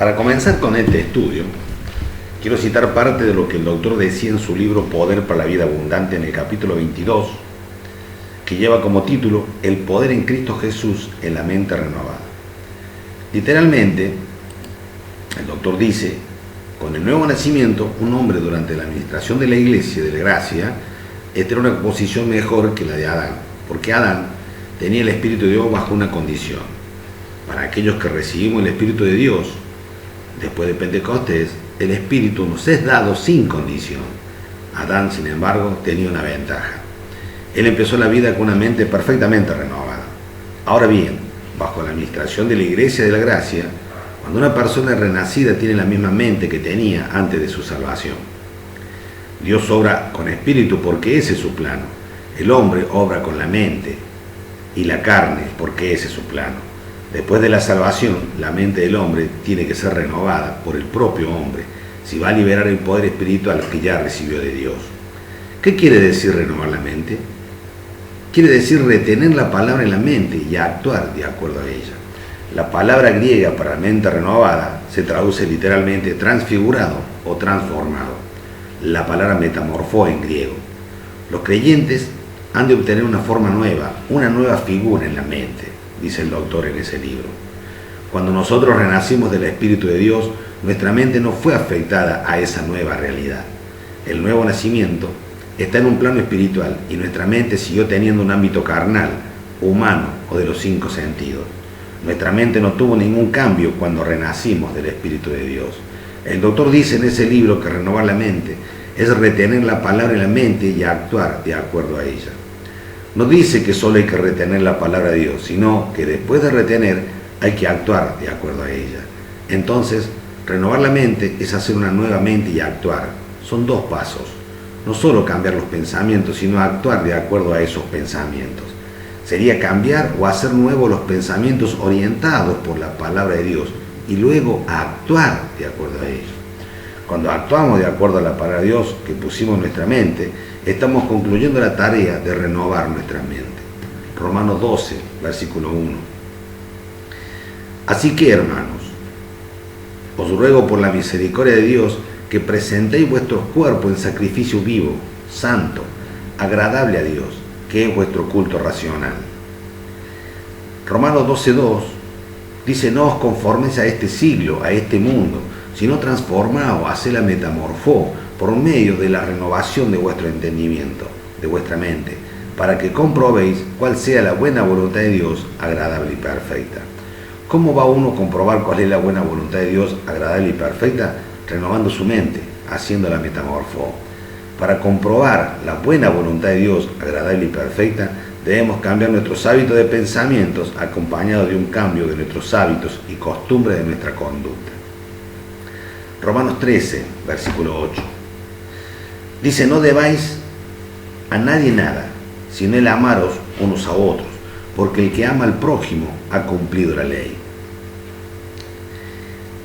Para comenzar con este estudio, quiero citar parte de lo que el doctor decía en su libro Poder para la Vida Abundante en el capítulo 22, que lleva como título El poder en Cristo Jesús en la mente renovada. Literalmente, el doctor dice, con el nuevo nacimiento, un hombre durante la administración de la iglesia de la gracia, esta era una posición mejor que la de Adán, porque Adán tenía el Espíritu de Dios bajo una condición. Para aquellos que recibimos el Espíritu de Dios, después de Pentecostés, el Espíritu nos es dado sin condición. Adán, sin embargo, tenía una ventaja. Él empezó la vida con una mente perfectamente renovada. Ahora bien, bajo la administración de la Iglesia de la Gracia, cuando una persona renacida tiene la misma mente que tenía antes de su salvación. Dios obra con espíritu porque ese es su plano. El hombre obra con la mente y la carne porque ese es su plano. Después de la salvación, la mente del hombre tiene que ser renovada por el propio hombre, si va a liberar el poder espiritual que ya recibió de Dios. ¿Qué quiere decir renovar la mente? Quiere decir retener la palabra en la mente y actuar de acuerdo a ella. La palabra griega para mente renovada se traduce literalmente transfigurado o transformado. La palabra metamorfó en griego. Los creyentes han de obtener una forma nueva, una nueva figura en la mente, dice el doctor en ese libro. Cuando nosotros renacimos del Espíritu de Dios, nuestra mente no fue afectada a esa nueva realidad. El nuevo nacimiento está en un plano espiritual y nuestra mente siguió teniendo un ámbito carnal, humano o de los 5 sentidos. Nuestra mente no tuvo ningún cambio cuando renacimos del Espíritu de Dios. El doctor dice en ese libro que renovar la mente es retener la palabra en la mente y actuar de acuerdo a ella. No dice que solo hay que retener la palabra de Dios, sino que después de retener hay que actuar de acuerdo a ella. Entonces, renovar la mente es hacer una nueva mente y actuar. Son 2 pasos. No solo cambiar los pensamientos, sino actuar de acuerdo a esos pensamientos. Sería cambiar o hacer nuevos los pensamientos orientados por la palabra de Dios y luego actuar de acuerdo a ellos. Cuando actuamos de acuerdo a la palabra de Dios que pusimos en nuestra mente, estamos concluyendo la tarea de renovar nuestra mente. Romanos 12, versículo 1. Así que, hermanos, os ruego por la misericordia de Dios que presentéis vuestros cuerpos en sacrificio vivo, santo, agradable a Dios, que es vuestro culto racional. Romanos 12:2 dice, no os conforméis a este siglo, a este mundo, sino transformaos, haced la metamorfó por medio de la renovación de vuestro entendimiento, de vuestra mente, para que comprobéis cuál sea la buena voluntad de Dios, agradable y perfecta. ¿Cómo va uno a comprobar cuál es la buena voluntad de Dios, agradable y perfecta? Renovando su mente, haciendo la metamorfó. Para comprobar la buena voluntad de Dios, agradable y perfecta, debemos cambiar nuestros hábitos de pensamientos acompañados de un cambio de nuestros hábitos y costumbres de nuestra conducta. Romanos 13, versículo 8. Dice, no debáis a nadie nada, sino el amaros unos a otros, porque el que ama al prójimo ha cumplido la ley.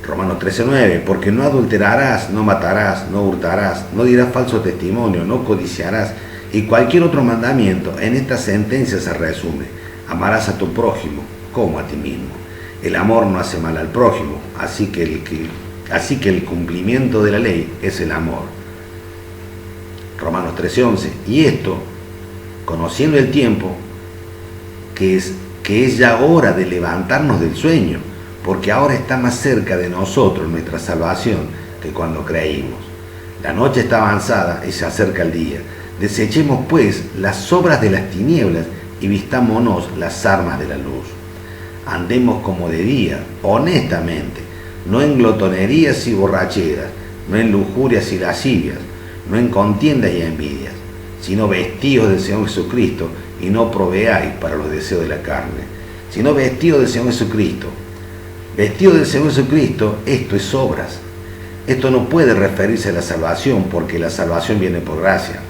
Romanos 13:9, porque no adulterarás, no matarás, no hurtarás, no dirás falso testimonio, no codiciarás, y cualquier otro mandamiento en esta sentencia se resume, amarás a tu prójimo como a ti mismo. El amor no hace mal al prójimo, así que el cumplimiento de la ley es el amor. Romanos 13:11, y esto, conociendo el tiempo, que es ya hora de levantarnos del sueño, porque ahora está más cerca de nosotros nuestra salvación que cuando creímos. La noche está avanzada y se acerca el día. Desechemos pues las obras de las tinieblas y vistámonos las armas de la luz. Andemos como de día, honestamente, no en glotonerías y borracheras, no en lujurias y lascivias, no en contiendas y envidias, sino vestidos del Señor Jesucristo y no proveáis para los deseos de la carne, sino vestidos del Señor Jesucristo. Vestido del Señor Jesucristo, esto es obras. Esto no puede referirse a la salvación porque la salvación viene por gracia.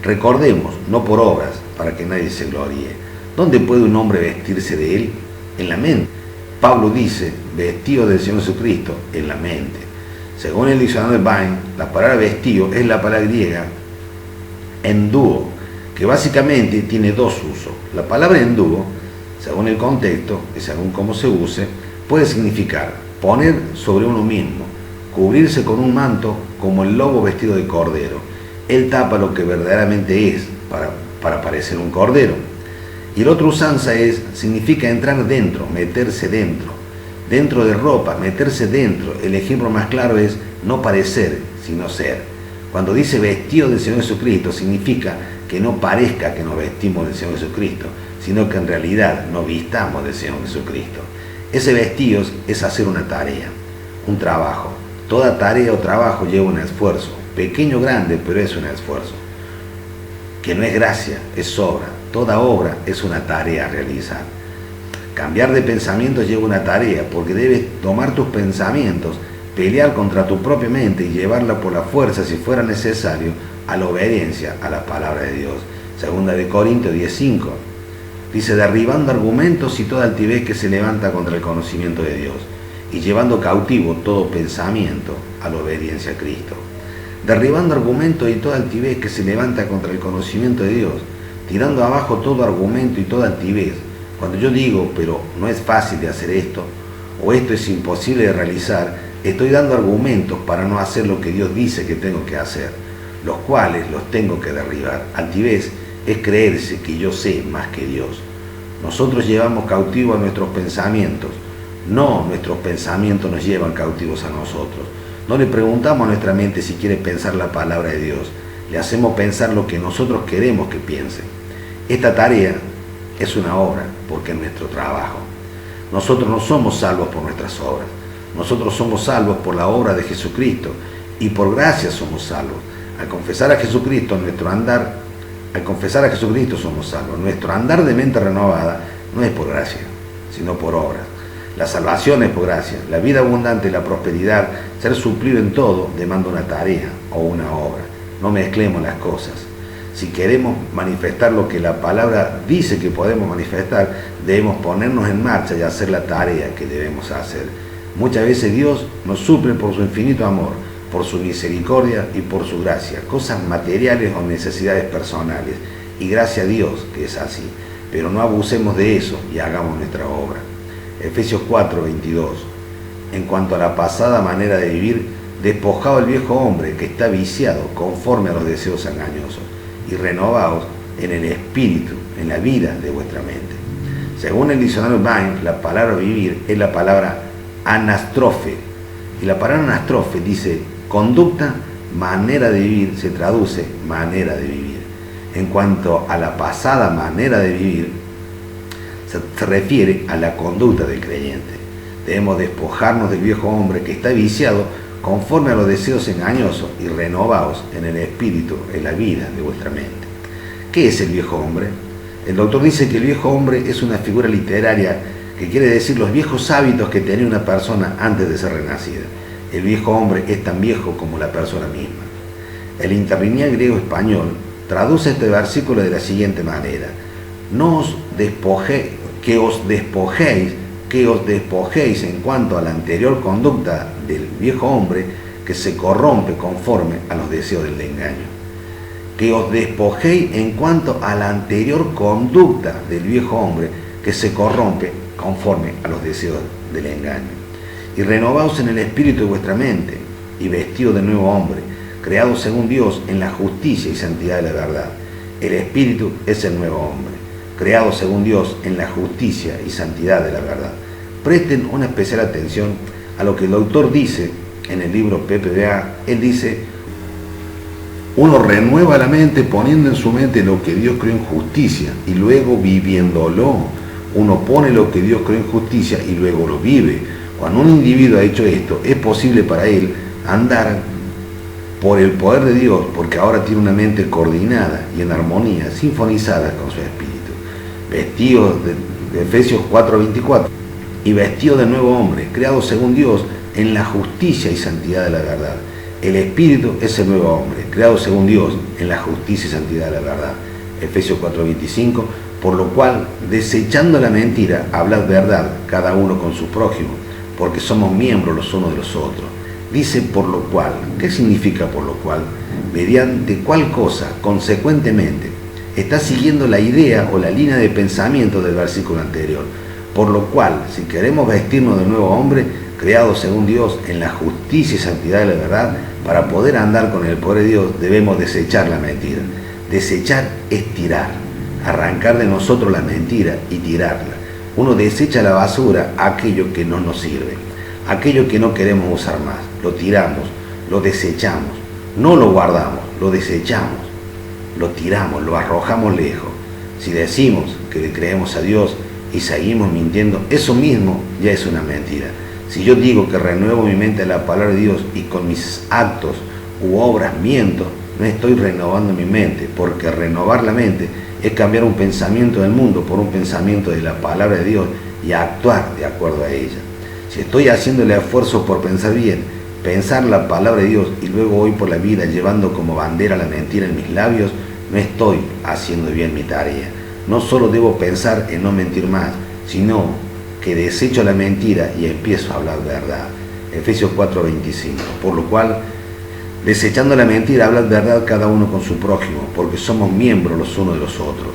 Recordemos, no por obras, para que nadie se gloríe. ¿Dónde puede un hombre vestirse de él? En la mente. Pablo dice, vestido del Señor Jesucristo, en la mente. Según el diccionario de Bain, la palabra vestido es la palabra griega endúo, que básicamente tiene 2 usos. La palabra endúo, según el contexto y según cómo se use, puede significar poner sobre uno mismo, cubrirse con un manto como el lobo vestido de cordero. Él tapa lo que verdaderamente es para parecer un cordero. Y la otra usanza significa entrar dentro, meterse dentro de ropa, meterse dentro. El ejemplo más claro es no parecer, sino ser. Cuando dice vestido del Señor Jesucristo, significa que no parezca que nos vestimos del Señor Jesucristo, sino que en realidad nos vistamos del Señor Jesucristo. Ese vestido es hacer una tarea, un trabajo. Toda tarea o trabajo lleva un esfuerzo, pequeño o grande, pero es un esfuerzo. Que no es gracia, es obra. Toda obra es una tarea a realizar. Cambiar de pensamiento lleva una tarea, porque debes tomar tus pensamientos, pelear contra tu propia mente y llevarla por la fuerza, si fuera necesario, a la obediencia a la palabra de Dios. Segunda de Corintios 10:5. Dice, derribando argumentos y toda altivez que se levanta contra el conocimiento de Dios, y llevando cautivo todo pensamiento a la obediencia a Cristo. Derribando argumentos y toda altivez que se levanta contra el conocimiento de Dios, tirando abajo todo argumento y toda altivez. Cuando yo digo, pero no es fácil de hacer esto, o esto es imposible de realizar, estoy dando argumentos para no hacer lo que Dios dice que tengo que hacer, los cuales los tengo que derribar. Altivez es creerse que yo sé más que Dios. Nosotros llevamos cautivos a nuestros pensamientos, no nuestros pensamientos nos llevan cautivos a nosotros. No le preguntamos a nuestra mente si quiere pensar la palabra de Dios, le hacemos pensar lo que nosotros queremos que piense. Esta tarea es una obra, porque es nuestro trabajo. Nosotros no somos salvos por nuestras obras, nosotros somos salvos por la obra de Jesucristo, y por gracia somos salvos. Al confesar a Jesucristo somos salvos. Nuestro andar de mente renovada no es por gracia, sino por obras. La salvación es por gracia. La vida abundante y la prosperidad, ser suplido en todo, demanda una tarea o una obra. No mezclemos las cosas. Si queremos manifestar lo que la palabra dice que podemos manifestar, debemos ponernos en marcha y hacer la tarea que debemos hacer. Muchas veces Dios nos suple por su infinito amor, por su misericordia y por su gracia, cosas materiales o necesidades personales. Y gracias a Dios que es así. Pero no abusemos de eso y hagamos nuestra obra. Efesios 4:22. En cuanto a la pasada manera de vivir, despojado el viejo hombre que está viciado conforme a los deseos engañosos, y renovaos en el espíritu, en la vida de vuestra mente. Según el diccionario Vine, la palabra vivir es la palabra anastrofe, y la palabra anastrofe dice conducta, manera de vivir, se traduce manera de vivir. En cuanto a la pasada manera de vivir, se refiere a la conducta del creyente. Debemos despojarnos del viejo hombre que está viciado conforme a los deseos engañosos y renovaos en el espíritu, en la vida de vuestra mente. ¿Qué es el viejo hombre? El doctor dice que el viejo hombre es una figura literaria que quiere decir los viejos hábitos que tenía una persona antes de ser renacida. El viejo hombre es tan viejo como la persona misma. El interlineal griego-español traduce este versículo de la siguiente manera: no os despojéis, que os despojéis en cuanto a la anterior conducta del viejo hombre que se corrompe conforme a los deseos del engaño. Que os despojéis en cuanto a la anterior conducta del viejo hombre que se corrompe conforme a los deseos del engaño. Y renovaos en el espíritu de vuestra mente, y vestido de nuevo hombre, creado según Dios en la justicia y santidad de la verdad. El espíritu es el nuevo hombre, creado según Dios en la justicia y santidad de la verdad. Presten una especial atención a lo que el autor dice en el libro PPBA. Él dice: uno renueva la mente poniendo en su mente lo que Dios creó en justicia y luego viviéndolo. Uno pone lo que Dios creó en justicia y luego lo vive. Cuando un individuo ha hecho esto, es posible para él andar por el poder de Dios, porque ahora tiene una mente coordinada y en armonía, sinfonizada con su espíritu. Vestido de Efesios 4:24, y vestido de nuevo hombre, creado según Dios en la justicia y santidad de la verdad. El espíritu es el nuevo hombre, creado según Dios en la justicia y santidad de la verdad. Efesios 4:25, por lo cual, desechando la mentira, hablad verdad cada uno con su prójimo, porque somos miembros los unos de los otros. Dice por lo cual. ¿Qué significa por lo cual? Mediante cuál cosa, consecuentemente, está siguiendo la idea o la línea de pensamiento del versículo anterior. Por lo cual, si queremos vestirnos del nuevo hombre, creados según Dios en la justicia y santidad de la verdad. Para poder andar con el poder de Dios debemos desechar la mentira. Desechar es tirar, arrancar de nosotros la mentira y tirarla. Uno desecha a la basura aquello que no nos sirve, aquello que no queremos usar más. Lo tiramos, lo desechamos, no lo guardamos, lo desechamos, lo tiramos, lo arrojamos lejos. Si decimos que le creemos a Dios y seguimos mintiendo, eso mismo ya es una mentira. Si yo digo que renuevo mi mente a la palabra de Dios y con mis actos u obras miento, no estoy renovando mi mente, porque renovar la mente es cambiar un pensamiento del mundo por un pensamiento de la palabra de Dios y actuar de acuerdo a ella. Si estoy haciendo el esfuerzo por pensar bien, pensar la palabra de Dios y luego voy por la vida llevando como bandera la mentira en mis labios, no estoy haciendo bien mi tarea. No solo debo pensar en no mentir más, sino que desecho la mentira y empiezo a hablar verdad. Efesios 4:25. Por lo cual, desechando la mentira, hablad verdad cada uno con su prójimo, porque somos miembros los unos de los otros.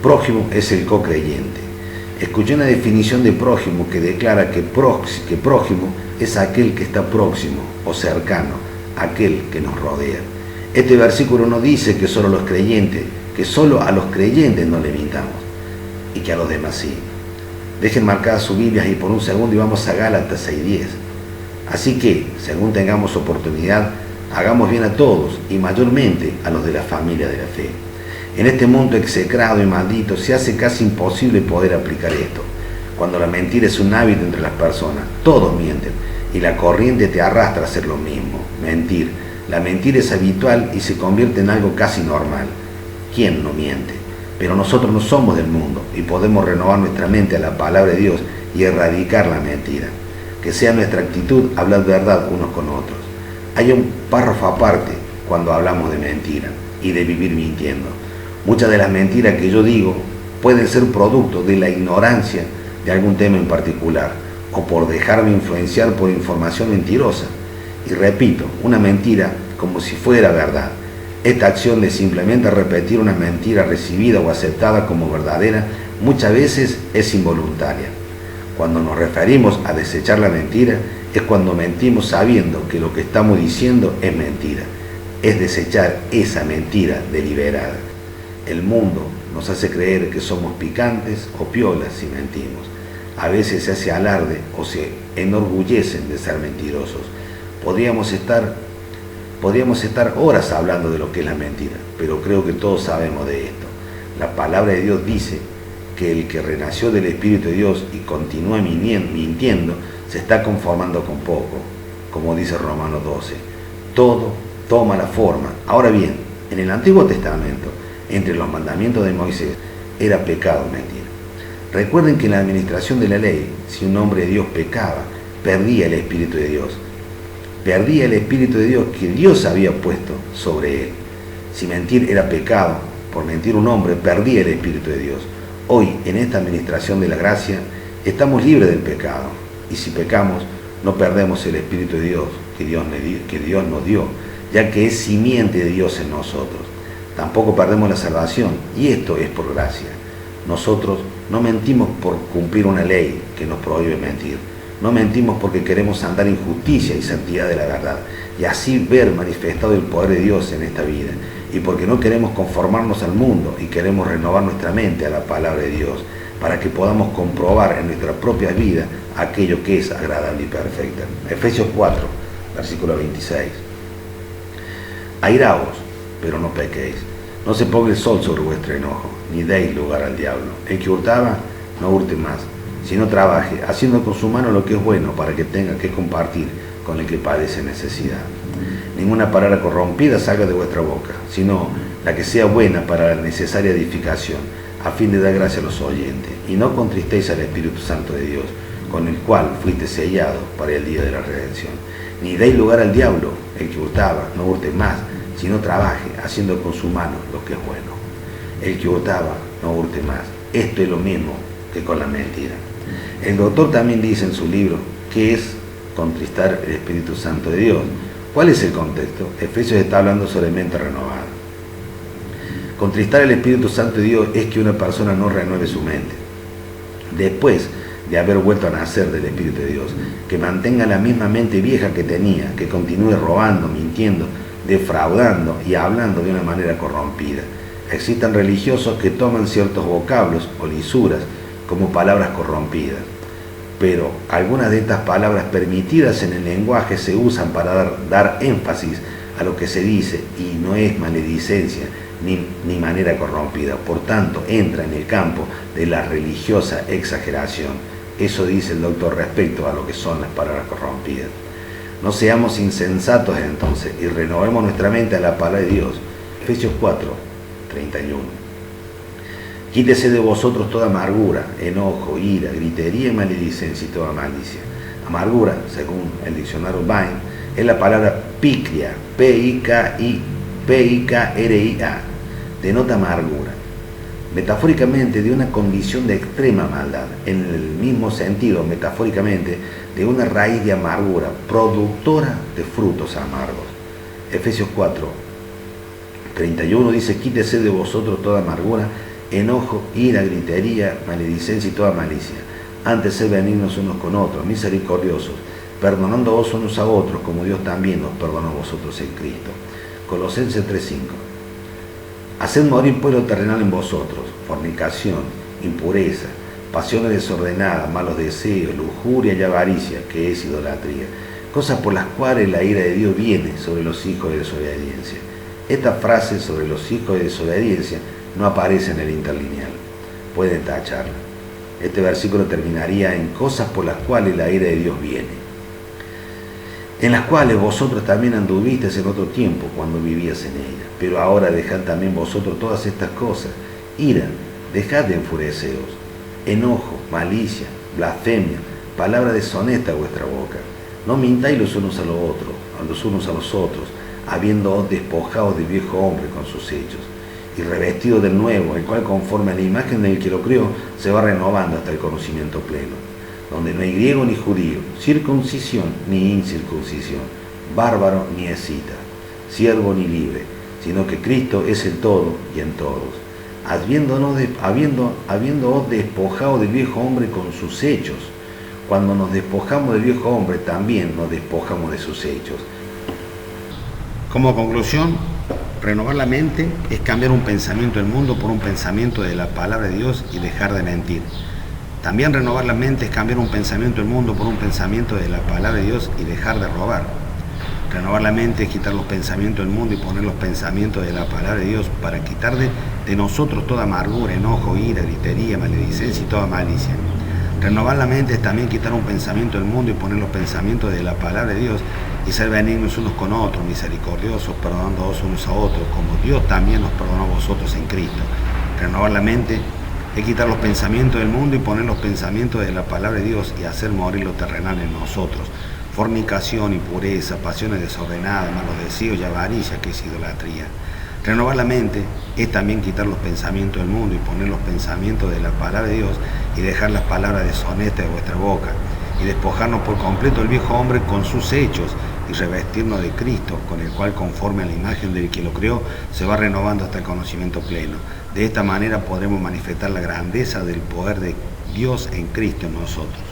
Prójimo es el co-creyente. Escuché una definición de prójimo que declara que prójimo es aquel que está próximo o cercano, aquel que nos rodea. Este versículo no dice que solo a los creyentes no le mintamos y que a los demás sí. Dejen marcadas sus Biblias y por un segundo y vamos a Gálatas 6:10. Así que, según tengamos oportunidad, hagamos bien a todos y mayormente a los de la familia de la fe. En este mundo execrado y maldito se hace casi imposible poder aplicar esto. Cuando la mentira es un hábito entre las personas, todos mienten y la corriente te arrastra a hacer lo mismo, mentir. La mentira es habitual y se convierte en algo casi normal. ¿Quién no miente? Pero nosotros no somos del mundo y podemos renovar nuestra mente a la palabra de Dios y erradicar la mentira. Que sea nuestra actitud hablar verdad unos con otros. Hay un párrafo aparte cuando hablamos de mentira y de vivir mintiendo. Muchas de las mentiras que yo digo pueden ser producto de la ignorancia de algún tema en particular o por dejarme influenciar por información mentirosa. Y repito, una mentira como si fuera verdad. Esta acción de simplemente repetir una mentira recibida o aceptada como verdadera muchas veces es involuntaria. Cuando nos referimos a desechar la mentira es cuando mentimos sabiendo que lo que estamos diciendo es mentira. Es desechar esa mentira deliberada. El mundo nos hace creer que somos picantes o piolas si mentimos. A veces se hace alarde o se enorgullecen de ser mentirosos. Podríamos estar horas hablando de lo que es la mentira, pero creo que todos sabemos de esto. La palabra de Dios dice que el que renació del Espíritu de Dios y continúa mintiendo, se está conformando con poco, como dice Romanos 12. Todo toma la forma. Ahora bien, en el Antiguo Testamento, entre los mandamientos de Moisés, era pecado mentir. Recuerden que en la administración de la ley, si un hombre de Dios pecaba, perdía el Espíritu de Dios. Perdía el Espíritu de Dios que Dios había puesto sobre él. Si mentir era pecado, por mentir un hombre, perdía el Espíritu de Dios. Hoy, en esta administración de la gracia, estamos libres del pecado. Y si pecamos, no perdemos el Espíritu de Dios que Dios nos dio, ya que es simiente de Dios en nosotros. Tampoco perdemos la salvación, y esto es por gracia. Nosotros no mentimos por cumplir una ley que nos prohíbe mentir. No mentimos porque queremos andar en justicia y santidad de la verdad, y así ver manifestado el poder de Dios en esta vida, y porque no queremos conformarnos al mundo y queremos renovar nuestra mente a la palabra de Dios, para que podamos comprobar en nuestra propia vida aquello que es agradable y perfecta. Efesios 4, versículo 26. Airaos, pero no pequéis. No se ponga el sol sobre vuestro enojo, ni deis lugar al diablo. El que hurtaba, no hurte más, sino trabaje, haciendo con su mano lo que es bueno, para que tenga que compartir con el que padece necesidad. Ninguna palabra corrompida salga de vuestra boca, sino la que sea buena para la necesaria edificación, a fin de dar gracia a los oyentes. Y no contristéis al Espíritu Santo de Dios, con el cual fuiste sellado para el día de la redención. Ni deis lugar al diablo. El que hurtaba, no hurte más, sino trabaje, haciendo con su mano lo que es bueno. El que hurtaba, no hurte más. Esto es lo mismo que con la mentira. El doctor también dice en su libro que es contristar el Espíritu Santo de Dios. ¿Cuál es el contexto? Efesios está hablando sobre mente renovada. Contristar el Espíritu Santo de Dios es que una persona no renueve su mente. Después de haber vuelto a nacer del Espíritu de Dios, que mantenga la misma mente vieja que tenía, que continúe robando, mintiendo, defraudando y hablando de una manera corrompida. Existen religiosos que toman ciertos vocablos o lisuras como palabras corrompidas, pero algunas de estas palabras permitidas en el lenguaje se usan para dar énfasis a lo que se dice y no es maledicencia ni manera corrompida. Por tanto, entra en el campo de la religiosa exageración. Eso dice el doctor respecto a lo que son las palabras corrompidas. No seamos insensatos entonces y renovemos nuestra mente a la palabra de Dios. Efesios 4, 31. Quítese de vosotros toda amargura, enojo, ira, gritería y maledicencia y toda malicia. Amargura, según el diccionario Vine, es la palabra picria, P-I-K-R-I-A, denota amargura, metafóricamente de una condición de extrema maldad, en el mismo sentido, metafóricamente, de una raíz de amargura, productora de frutos amargos. Efesios 4, 31 dice, quítese de vosotros toda amargura, enojo, ira, gritería, maledicencia y toda malicia. Antes sed benignos unos con otros, misericordiosos, perdonándoos unos a otros, como Dios también os perdonó a vosotros en Cristo. Colosenses 3:5. Haced morir pueblo terrenal en vosotros, fornicación, impureza, pasiones desordenadas, malos deseos, lujuria y avaricia, que es idolatría, cosas por las cuales la ira de Dios viene sobre los hijos de desobediencia. Esta frase sobre los hijos de desobediencia no aparece en el interlineal. Pueden tacharla. Este versículo terminaría en cosas por las cuales la ira de Dios viene, en las cuales vosotros también anduvisteis en otro tiempo cuando vivías en ella. Pero ahora dejad también vosotros todas estas cosas: ira, dejad de enfureceros, enojo, malicia, blasfemia, palabra deshonesta a vuestra boca. No mintáis los unos a los otros, habiéndoos despojado del viejo hombre con sus hechos, y revestido del nuevo, el cual conforme a la imagen del que lo crió, se va renovando hasta el conocimiento pleno, donde no hay griego ni judío, circuncisión ni incircuncisión, bárbaro ni escita, siervo ni libre, sino que Cristo es el todo y en todos, habiéndoos despojado del viejo hombre con sus hechos. Cuando nos despojamos del viejo hombre, también nos despojamos de sus hechos. Como conclusión, renovar la mente es cambiar un pensamiento del mundo por un pensamiento de la palabra de Dios y dejar de mentir. También renovar la mente es cambiar un pensamiento del mundo por un pensamiento de la palabra de Dios y dejar de robar. Renovar la mente es quitar los pensamientos del mundo y poner los pensamientos de la palabra de Dios para quitar de nosotros toda amargura, enojo, ira, gritería, maledicencia y toda malicia. Renovar la mente es también quitar un pensamiento del mundo y poner los pensamientos de la palabra de Dios y ser benignos unos con otros, misericordiosos, perdonándoos unos a otros, como Dios también nos perdonó a vosotros en Cristo. Renovar la mente es quitar los pensamientos del mundo y poner los pensamientos de la palabra de Dios y hacer morir lo terrenal en nosotros. Fornicación, impureza, pasiones desordenadas, malos deseos y avaricia, que es idolatría. Renovar la mente es también quitar los pensamientos del mundo y poner los pensamientos de la palabra de Dios y dejar las palabras deshonestas de vuestra boca y despojarnos por completo del viejo hombre con sus hechos y revestirnos de Cristo, con el cual, conforme a la imagen del que lo creó, se va renovando hasta el conocimiento pleno. De esta manera podremos manifestar la grandeza del poder de Dios en Cristo en nosotros.